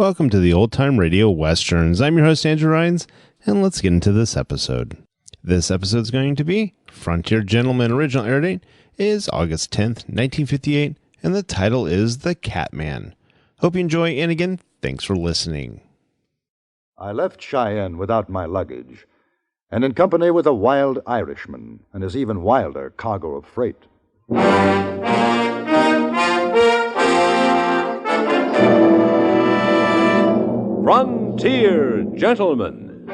Welcome to the Old Time Radio Westerns. I'm your host, Andrew Rhynes, and let's get into this episode. This episode is going to be Frontier Gentleman. Original air date is August 10th, 1958, and the title is The Catman. Hope you enjoy, and again, thanks for listening. I left Cheyenne without my luggage, and in company with a wild Irishman and his even wilder cargo of freight. Frontier Gentleman.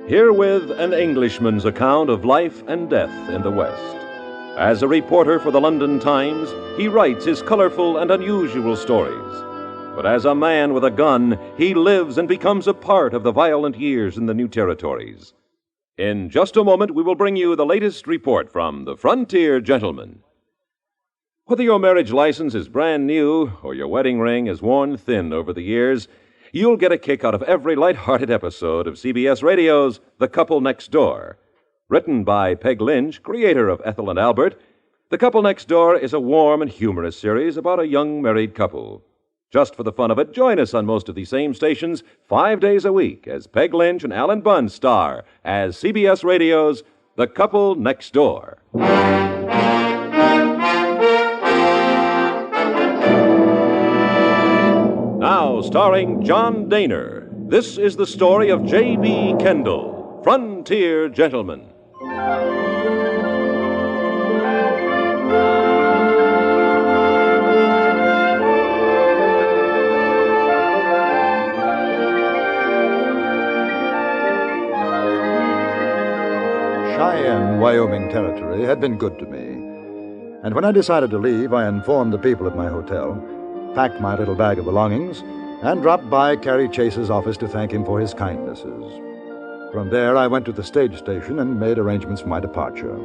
Herewith an Englishman's account of life and death in the West. As a reporter for the London Times, he writes his colorful and unusual stories. But as a man with a gun, he lives and becomes a part of the violent years in the new territories. In just a moment, we will bring you the latest report from the Frontier Gentleman. Whether your marriage license is brand new or your wedding ring is worn thin over the years, you'll get a kick out of every light-hearted episode of CBS Radio's The Couple Next Door. Written by Peg Lynch, creator of Ethel and Albert, The Couple Next Door is a warm and humorous series about a young married couple. Just for the fun of it, join us on most of these same stations 5 days a week as Peg Lynch and Alan Bunn star as CBS Radio's The Couple Next Door. Now, starring John Dehner, this is the story of J.B. Kendall, Frontier Gentleman. Cheyenne, Wyoming Territory had been good to me. And when I decided to leave, I informed the people at my hotel, packed my little bag of belongings, and dropped by Carrie Chase's office to thank him for his kindnesses. From there, I went to the stage station and made arrangements for my departure.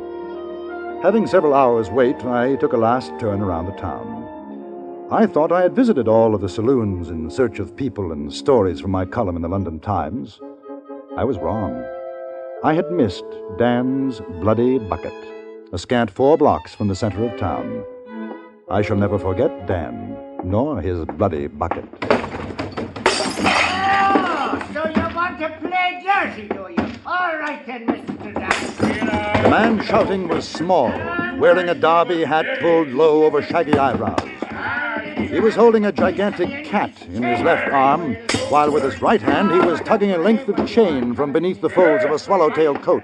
Having several hours' wait, I took a last turn around the town. I thought I had visited all of the saloons in search of people and stories from my column in the London Times. I was wrong. I had missed Dan's Bloody Bucket, a scant 4 blocks from the center of town. I shall never forget Dan, nor his bloody bucket. Oh, so you want to play dirty, do you? All right then, Mr. Dan. The man shouting was small, wearing a derby hat pulled low over shaggy eyebrows. He was holding a gigantic cat in his left arm, while with his right hand he was tugging a length of chain from beneath the folds of a swallowtail coat.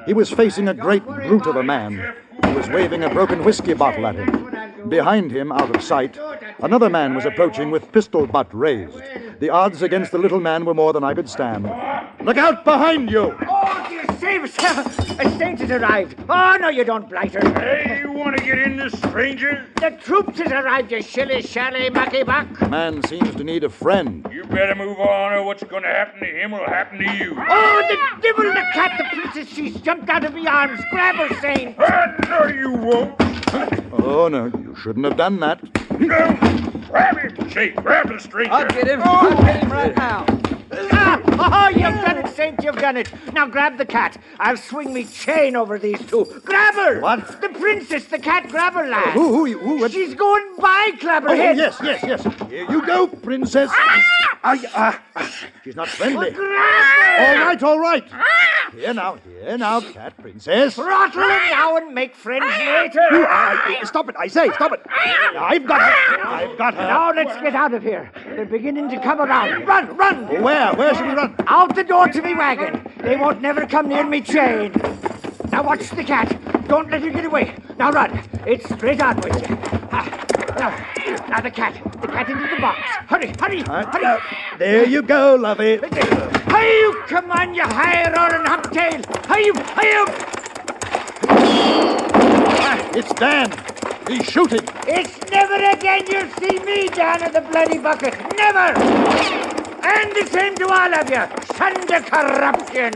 He was facing a great brute of a man who was waving a broken whiskey bottle at him. Behind him, out of sight, another man was approaching with pistol butt raised. The odds against the little man were more than I could stand. Look out behind you! Oh, dear, save us! A stage has arrived. Oh, no, you don't, blighter. Hey, you want to get in this, stranger? The troops has arrived, you shilly-shally mucky-buck. The man seems to need a friend. You better move on, or what's going to happen to him will happen to you. Oh, the devil, the cat, the princess, she's jumped out of my arms. Grab her, Saint. No, you won't. Oh, no, you shouldn't have done that. No. Grab him, Jake. Grab the stranger. I'll get him. I'll get him right now. Oh, you've done it, Saint, you've done it. Now grab the cat. I'll swing me chain over these two. Grab her! What? The princess, the cat, grab her, lad. Who? She's going by, Clapperhead. Yes. Here you go, princess. She's not friendly. Grab her! All right. Here now, cat princess. Throttle her now and make friends later. Stop it, I say, stop it. I've got her. Now let's get out of here. They're beginning to come around. Run! Where should we run? Out the door to me wagon. They won't never come near me chain. Now watch the cat. Don't let her get away. Now run. It's straight on with you. Now the cat into the box. Hurry. There you go, lovey. Hey, you come on, you high-roaring humptail. Hey, you. It's Dan. He's shooting. It's never again you'll see me down at the bloody bucket. Never. And the same to all of you. Sons of corruption.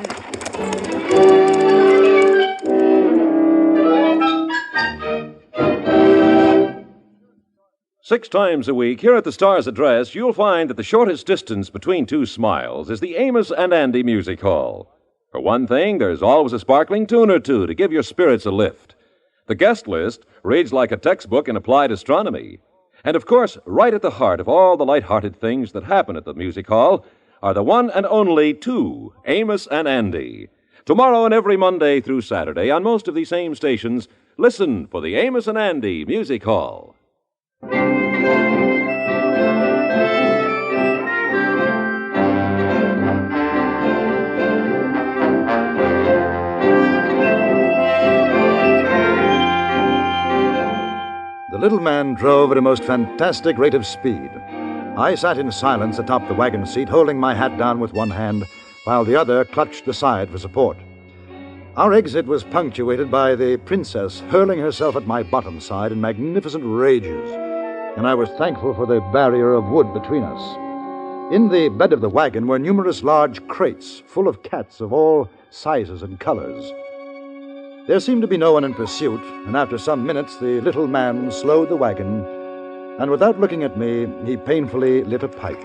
6 times a week, here at the Star's address, you'll find that the shortest distance between two smiles is the Amos and Andy Music Hall. For one thing, there's always a sparkling tune or two to give your spirits a lift. The guest list reads like a textbook in applied astronomy. And of course, right at the heart of all the light-hearted things that happen at the music hall are the one and only two, Amos and Andy. Tomorrow and every Monday through Saturday on most of these same stations, listen for the Amos and Andy Music Hall. The little man drove at a most fantastic rate of speed. I sat in silence atop the wagon seat, holding my hat down with one hand, while the other clutched the side for support. Our exit was punctuated by the princess hurling herself at my bottom side in magnificent rages, and I was thankful for the barrier of wood between us. In the bed of the wagon were numerous large crates full of cats of all sizes and colors. There seemed to be no one in pursuit, and after some minutes the little man slowed the wagon, and without looking at me, he painfully lit a pipe.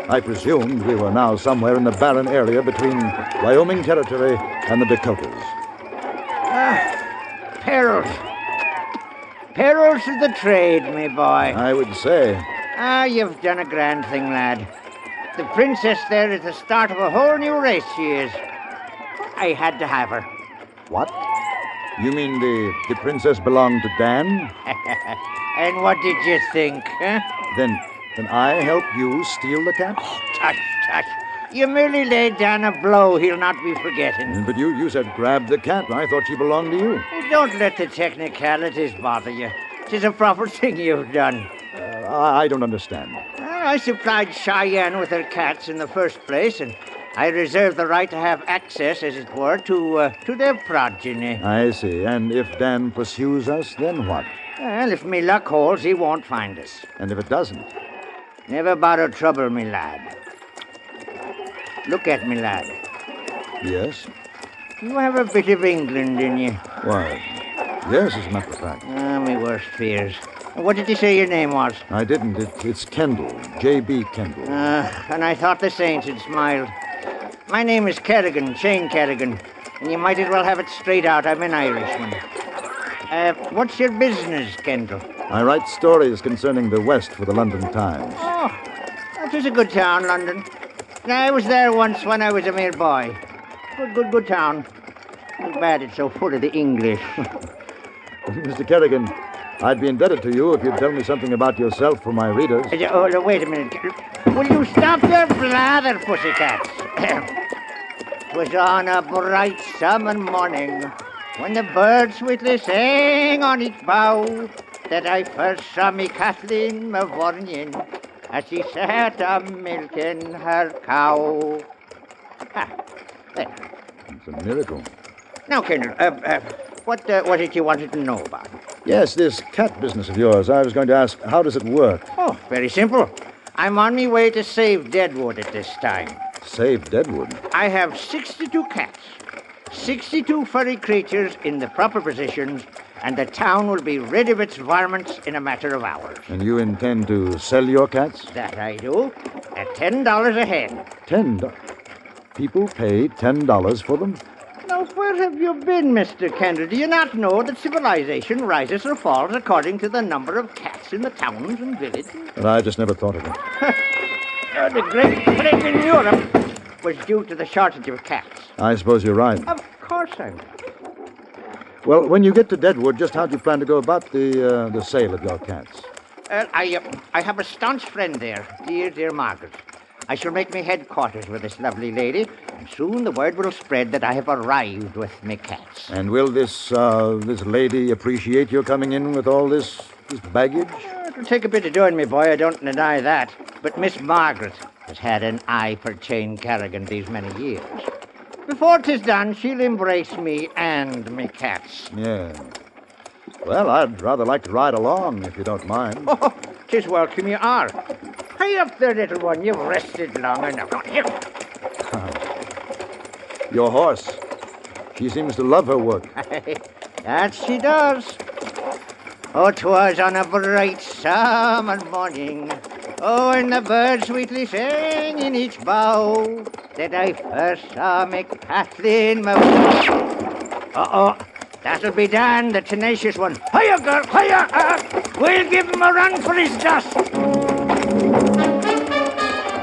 I presumed we were now somewhere in the barren area between Wyoming Territory and the Dakotas. Perils. Perils of the trade, me boy. I would say. You've done a grand thing, lad. The princess there is the start of a whole new race, she is. I had to have her. What? You mean the princess belonged to Dan? And what did you think, huh? Then I helped you steal the cat? Oh, tush, tush. You merely laid down a blow he'll not be forgetting. But you said grab the cat. I thought she belonged to you. Don't let the technicalities bother you. 'Tis a proper thing you've done. I don't understand. I supplied Cheyenne with her cats in the first place, and I reserve the right to have access, as it were, to their progeny. I see. And if Dan pursues us, then what? Well, if me luck holds, he won't find us. And if it doesn't? Never bother trouble, me lad. Look at me, lad. Yes? You have a bit of England in you. Why, yes, as a matter of fact. Me worst fears. What did you say your name was? I didn't. It's Kendall. J.B. Kendall. And I thought the saints had smiled. My name is Kerrigan, Shane Kerrigan, and you might as well have it straight out. I'm an Irishman. What's your business, Kendall? I write stories concerning the West for the London Times. Oh, that was a good town, London. I was there once when I was a mere boy. Good town. Too bad it's so full of the English. Mr. Kerrigan, I'd be indebted to you if you'd tell me something about yourself for my readers. Wait a minute. Will you stop your blather, pussycats? 'Twas on a bright summer morning, when the birds sweetly sang on each bough, that I first saw me Kathleen Mavourneen, as she sat a-milking her cow. There. It's a miracle. Now, Kendall, what was it you wanted to know about? Yes, this cat business of yours. I was going to ask, how does it work? Oh, very simple. I'm on my way to save Deadwood at this time. Save Deadwood? I have 62 cats, 62 furry creatures in the proper positions, and the town will be rid of its varmints in a matter of hours. And you intend to sell your cats? That I do, at $10 a head. $10? People pay $10 for them? Now, where have you been, Mr. Kendall? Do you not know that civilization rises or falls according to the number of cats in the towns and villages? But I just never thought of it. The Great Plague in Europe was due to the shortage of cats. I suppose you're right. Of course I'm right. Well, when you get to Deadwood, just how do you plan to go about the sale of your cats? I have a staunch friend there, dear Margaret. I shall make me headquarters with this lovely lady, and soon the word will spread that I have arrived with me cats. And will this lady appreciate your coming in with all this baggage? It'll take a bit of doing, me boy, I don't deny that. But Miss Margaret has had an eye for Shane Kerrigan these many years. Before 'tis done, she'll embrace me and me cats. Yeah. Well, I'd rather like to ride along, if you don't mind. Oh, 'tis welcome you are. Hurry up there, little one. You've rested long enough. Here. Your horse. She seems to love her work. That she does. Oh, 'twas on a bright summer morning. Oh, and the birds sweetly sang in each bough that I first saw McPatlin. Uh-oh. That'll be Dan, the tenacious one. Hiya, girl, hiya! We'll give him a run for his dust.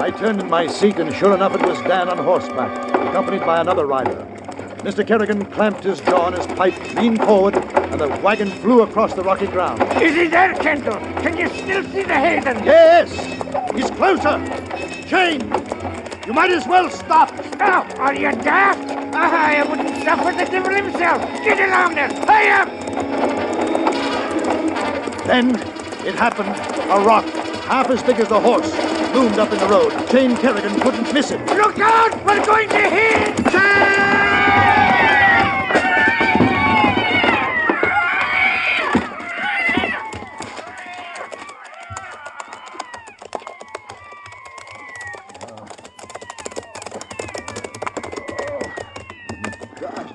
I turned in my seat, and sure enough, it was Dan on horseback, accompanied by another rider. Mr. Kerrigan clamped his jaw on his pipe, leaned forward, and the wagon flew across the rocky ground. Is he there, Kendall? Can you still see the Hayden? Yes! He's closer! Shane! You might as well stop! Stop! Are you daft? I wouldn't suffer the devil himself. Get along there! Hiya! Then it happened. A rock, half as big as the horse, loomed up in the road. Shane Kerrigan couldn't miss it. Look out! We're going to hit!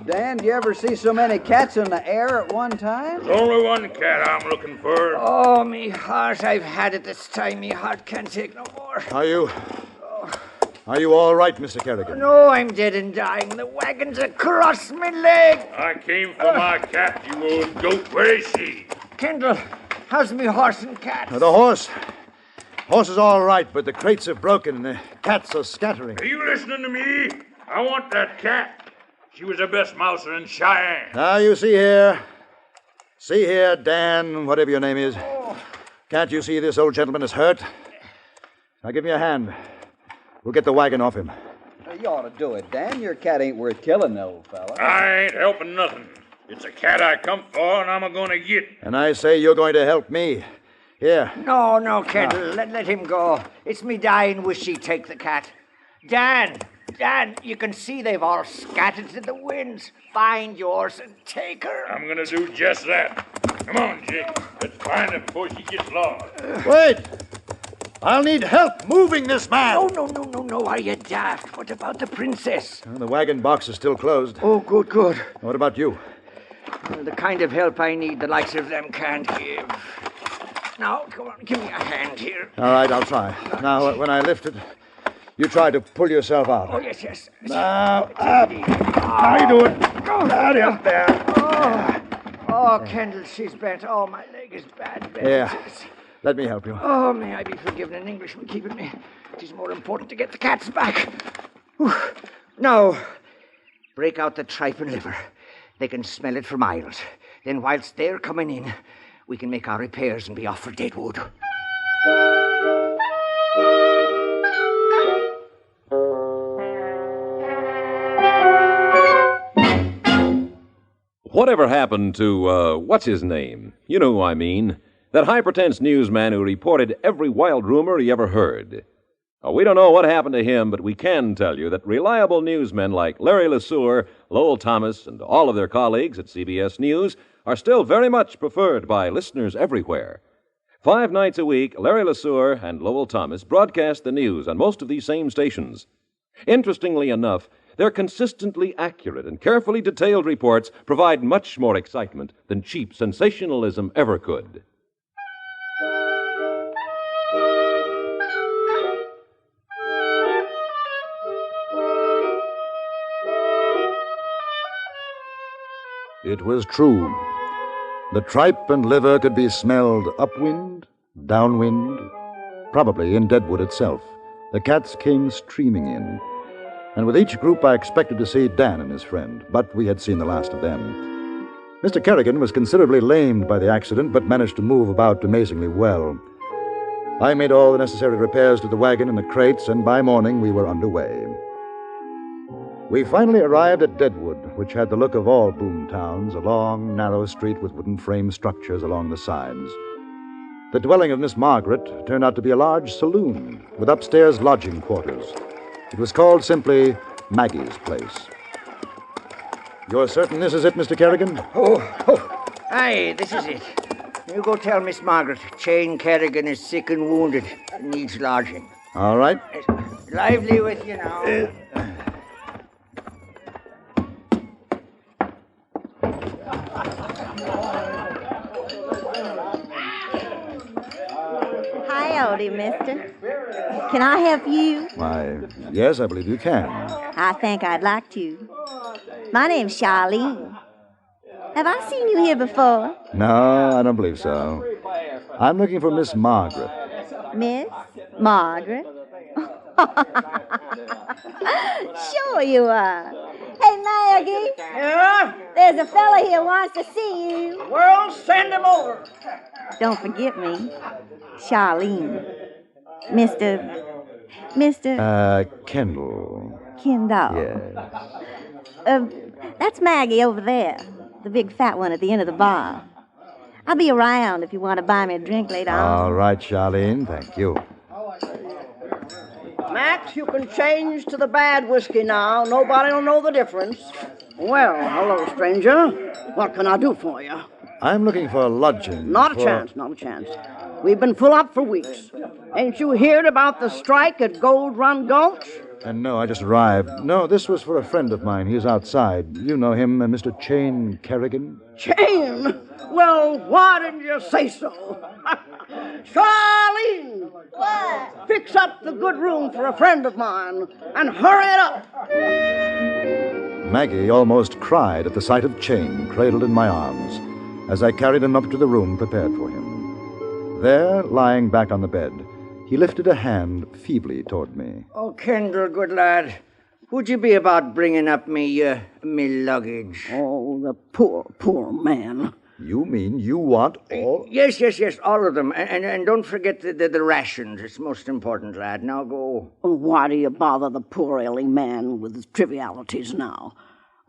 Dan, do you ever see so many cats in the air at one time? There's only one cat I'm looking for. Oh, me heart, I've had it this time. Me heart can't take no more. Are you all right, Mr. Kerrigan? No, I'm dead and dying. The wagon's across my leg. I came for my cat, you old goat. Where is she? Kendall, how's me horse and cat? The horse is all right, but the crates are broken and the cats are scattering. Are you listening to me? I want that cat. She was the best mouser in Cheyenne. Now, you see here, Dan, whatever your name is. Can't you see this old gentleman is hurt? Now, give me a hand. We'll get the wagon off him. You ought to do it, Dan. Your cat ain't worth killing, old fella. I ain't helping nothing. It's a cat I come for, and I'm going to get. And I say you're going to help me. Here. No, Kendall, let him go. It's me dying wish he'd take the cat. Dan, you can see they've all scattered to the winds. Find yours and take her. I'm going to do just that. Come on, Jake. Let's find her before she gets lost. Wait! I'll need help moving this man. No. Are you daft? What about the princess? The wagon box is still closed. Oh, good. What about you? Well, the kind of help I need, the likes of them can't give. Now, come on, give me a hand here. All right, I'll try. Now, when I lift it, you try to pull yourself out. Oh, yes. Now, up. How you doing? Out up there. Oh, Kendall, she's bent. Oh, my leg is bad. Yeah. Let me help you. Oh, may I be forgiven an Englishman keeping me. It is more important to get the cats back. Whew. Now, break out the tripe and liver. They can smell it for miles. Then whilst they're coming in, we can make our repairs and be off for Deadwood. Whatever happened to, what's his name? You know who I mean. That high-pretense newsman who reported every wild rumor he ever heard. We don't know what happened to him, but we can tell you that reliable newsmen like Larry LeSueur, Lowell Thomas, and all of their colleagues at CBS News are still very much preferred by listeners everywhere. 5 nights a week, Larry LeSueur and Lowell Thomas broadcast the news on most of these same stations. Interestingly enough, their consistently accurate and carefully detailed reports provide much more excitement than cheap sensationalism ever could. It was true. The tripe and liver could be smelled upwind, downwind, probably in Deadwood itself. The cats came streaming in. And with each group I expected to see Dan and his friend, but we had seen the last of them. Mr. Kerrigan was considerably lamed by the accident, but managed to move about amazingly well. I made all the necessary repairs to the wagon and the crates, and by morning we were underway. We finally arrived at Deadwood, which had the look of all boom towns, a long, narrow street with wooden frame structures along the sides. The dwelling of Miss Margaret turned out to be a large saloon with upstairs lodging quarters. It was called simply Maggie's Place. You're certain this is it, Mr. Kerrigan? Oh. Aye, this is it. You go tell Miss Margaret Jane Kerrigan is sick and wounded and needs lodging. All right. Lively with you now. Howdy, mister. Can I help you? Why, yes, I believe you can. I think I'd like to. My name's Charlene. Have I seen you here before? No, I don't believe so. I'm looking for Miss Margaret. Miss Margaret? Sure you are. Hey, Maggie. Yeah? There's a fella here wants to see you. Well, send him over. Don't forget me. Charlene. Mr. Kendall. Kendall. Yes. That's Maggie over there. The big fat one at the end of the bar. I'll be around if you want to buy me a drink later on. All right, Charlene, thank you. Max, you can change to the bad whiskey now. Nobody'll know the difference. Well, hello, stranger. What can I do for you? I'm looking for lodging. Not a chance. We've been full up for weeks. Ain't you heard about the strike at Gold Run Gulch? No, I just arrived. No, this was for a friend of mine. He's outside. You know him, Mr. Chain Kerrigan? Chain? Well, why didn't you say so? Charlene! What? Fix up the good room for a friend of mine, and hurry it up! Maggie almost cried at the sight of Chain cradled in my arms as I carried him up to the room prepared for him. There, lying back on the bed, he lifted a hand feebly toward me. Oh, Kendall, good lad. Would you be about bringing up me luggage? Oh, the poor man. You mean you want all... Yes, all of them. And don't forget the rations. It's most important, lad. Now go. Why do you bother the poor ailing man with his trivialities now?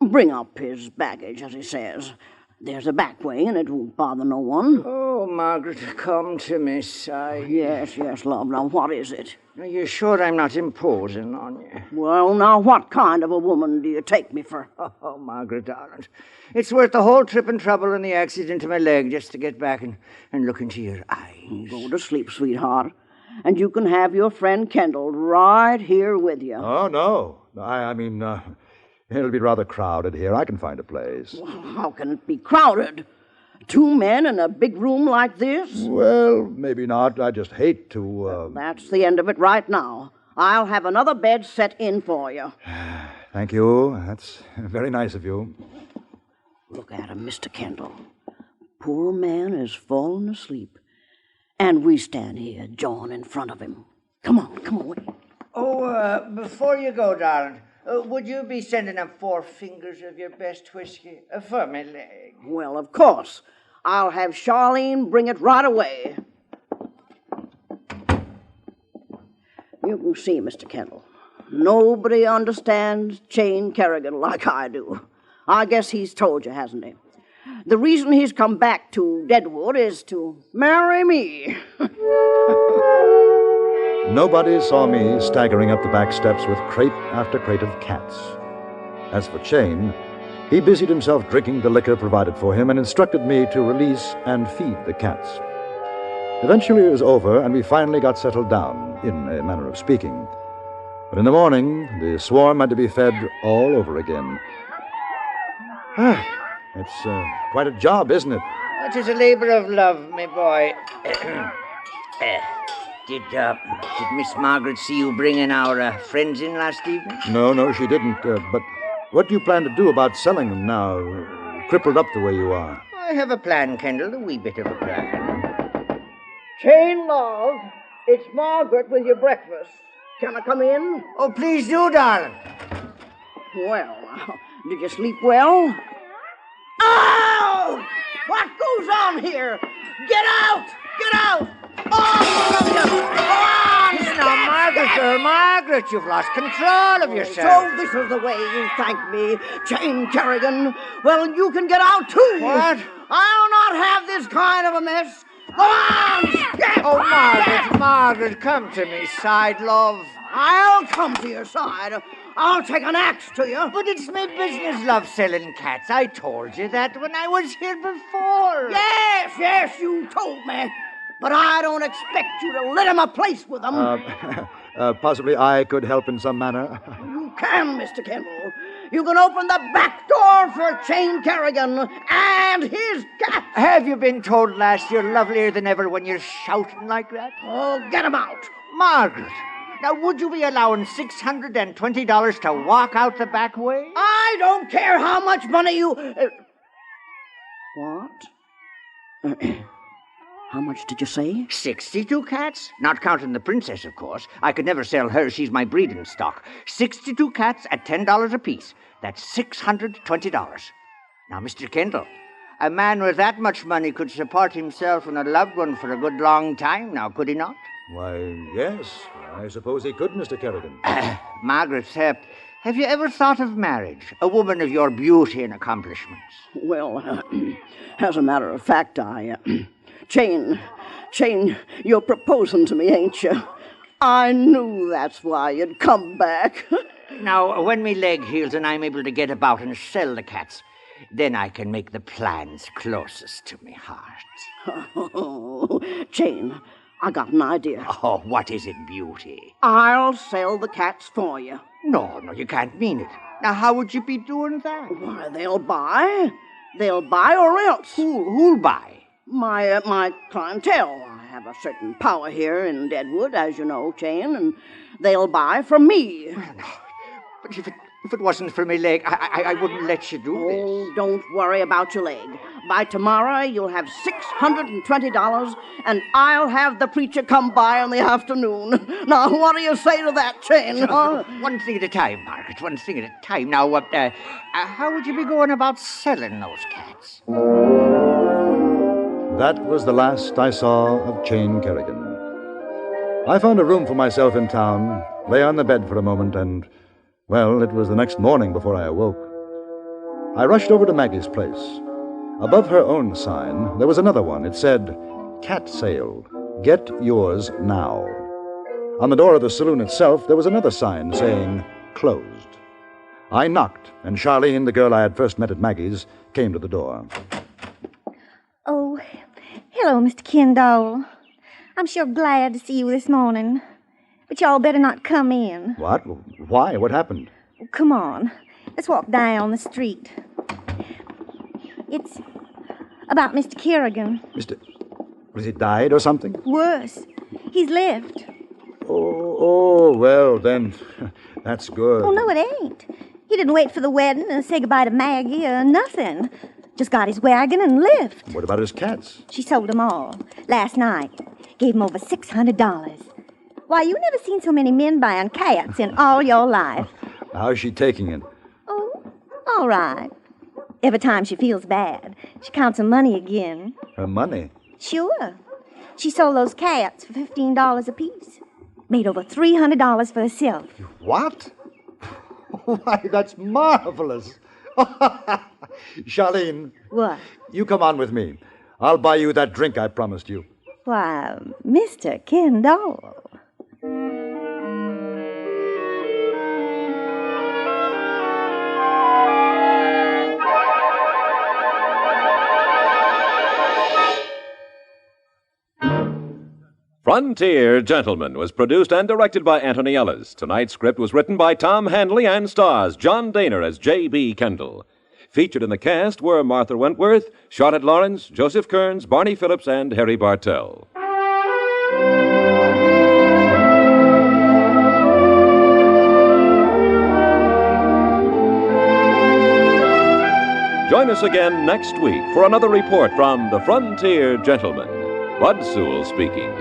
Bring up his baggage, as he says. There's a back way, and it won't bother no one. Oh, Margaret, come to me, sigh. Yes, love. Now, what is it? Are you sure I'm not imposing on you? Well, now, what kind of a woman do you take me for? Oh, Margaret, darling. It's worth the whole trip and trouble and the accident to my leg just to get back and look into your eyes. Go to sleep, sweetheart. And you can have your friend Kendall right here with you. Oh, no. I mean, it'll be rather crowded here. I can find a place. Well, how can it be crowded? 2 men in a big room like this? Well, maybe not. I just hate to... That's the end of it right now. I'll have another bed set in for you. Thank you. That's very nice of you. Look at him, Mr. Kendall. Poor man has fallen asleep. And we stand here, jawing in front of him. Come away. Oh, before you go, darling, would you be sending up 4 fingers of your best whiskey for my leg? Well, of course. I'll have Charlene bring it right away. You can see, Mr. Kendall, nobody understands Chain Kerrigan like I do. I guess he's told you, hasn't he? The reason he's come back to Deadwood is to marry me. Nobody saw me staggering up the back steps with crate after crate of cats. As for Chain, he busied himself drinking the liquor provided for him and instructed me to release and feed the cats. Eventually it was over, and we finally got settled down, in a manner of speaking. But in the morning, the swarm had to be fed all over again. It's quite a job, isn't it? It is a labor of love, my boy. Did Miss Margaret see you bringing our friends in last evening? No, she didn't. But what do you plan to do about selling them now, crippled up the way you are? I have a plan, Kendall, a wee bit of a plan. Chain, love, it's Margaret with your breakfast. Can I come in? Oh, please do, darling. Well, did you sleep well? Oh! What goes on here? Get out! Oh! Listen now, Margaret, you've lost control of yourself. So this is the way you thank me, Chain Kerrigan. Well, you can get out too. What? I'll not have this kind of a mess. Go on! Oh, Margaret, come to me, side love. I'll come to your side. I'll take an axe to you. But it's my business, love, selling cats. I told you that when I was here before. Yes, you told me. But I don't expect you to let him a place with them. Possibly I could help in some manner. You can, Mr. Kendall. You can open the back door for Chain Kerrigan and his cat. Have you been told, lass, you're lovelier than ever when you're shouting like that? Oh, get him out. Margaret, now would you be allowing $620 to walk out the back way? I don't care how much money you... What? How much did you say? 62 cats? Not counting the princess, of course. I could never sell her. She's my breeding stock. 62 cats at $10 apiece. That's $620. Now, Mr. Kendall, a man with that much money could support himself and a loved one for a good long time now, could he not? Why, yes. I suppose he could, Mr. Kerrigan. Margaret, have you ever thought of marriage? A woman of your beauty and accomplishments. Well, as a matter of fact, Chain, you're proposing to me, ain't you? I knew that's why you'd come back. Now, when me leg heals and I'm able to get about and sell the cats, then I can make the plans closest to me heart. Oh, Chain, I got an idea. Oh, what is it, beauty? I'll sell the cats for you. No, you can't mean it. Now, how would you be doing that? Why, they'll buy. They'll buy or else. Who'll buy? My clientele. I have a certain power here in Deadwood, as you know, Chain, and they'll buy from me. Well, no, but if it wasn't for me leg, I wouldn't let you do this. Oh, don't worry about your leg. By tomorrow, you'll have $620, and I'll have the preacher come by in the afternoon. Now, what do you say to that, Chain? Huh? One thing at a time, Margaret, one thing at a time. Now, how would you be going about selling those cats? That was the last I saw of Chain Kerrigan. I found a room for myself in town, lay on the bed for a moment, and, well, it was the next morning before I awoke. I rushed over to Maggie's place. Above her own sign, there was another one. It said, "Cat Sale. Get yours now." On the door of the saloon itself, there was another sign saying, "Closed." I knocked, and Charlene, the girl I had first met at Maggie's, came to the door. Oh, hello, Mr. Kendall. I'm sure glad to see you this morning. But y'all better not come in. What? Why? What happened? Come on. Let's walk down the street. It's about Mr. Kerrigan. Was he died or something? Worse. He's lived. Oh, well, then, that's good. Oh, no, it ain't. He didn't wait for the wedding and say goodbye to Maggie or nothing. Just got his wagon and left. What about his cats? She sold them all. Last night. Gave him over $600. Why, you never seen so many men buying cats in all your life. How's she taking it? Oh, all right. Every time she feels bad, she counts her money again. Her money? Sure. She sold those cats for $15 apiece. Made over $300 for herself. What? Why, that's marvelous. Charlene. What? You come on with me. I'll buy you that drink I promised you. Why, Mr. Kendall. Frontier Gentlemen was produced and directed by Antony Ellis. Tonight's script was written by Tom Hanley and stars John Dehner as J.B. Kendall. Featured in the cast were Martha Wentworth, Charlotte Lawrence, Joseph Kearns, Barney Phillips, and Harry Bartell. Join us again next week for another report from the Frontier Gentlemen. Bud Sewell speaking.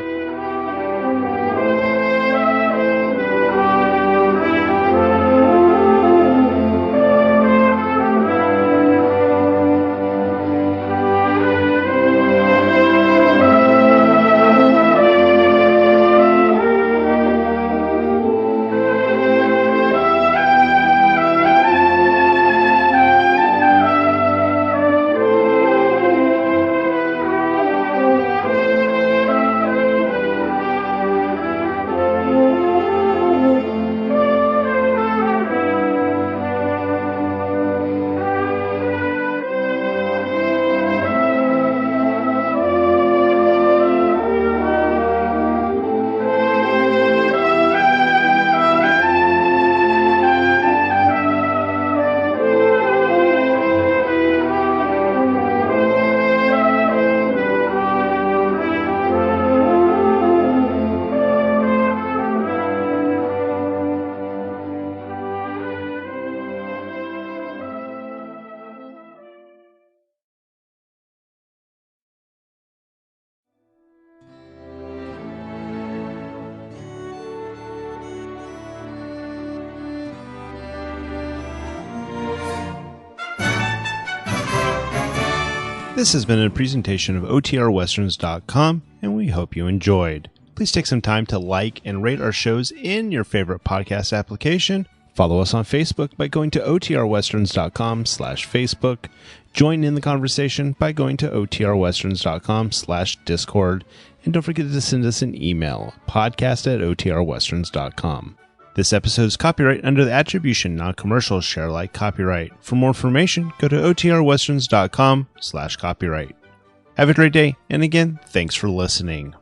This has been a presentation of OTRWesterns.com, and we hope you enjoyed. Please take some time to like and rate our shows in your favorite podcast application. Follow us on Facebook by going to OTRWesterns.com/Facebook. Join in the conversation by going to OTRWesterns.com/Discord. And don't forget to send us an email, podcast@OTRWesterns.com. This episode is copyright under the Attribution Non-Commercial Share Alike copyright. For more information, go to OTRWesterns.com/copyright. Have a great day, and again, thanks for listening.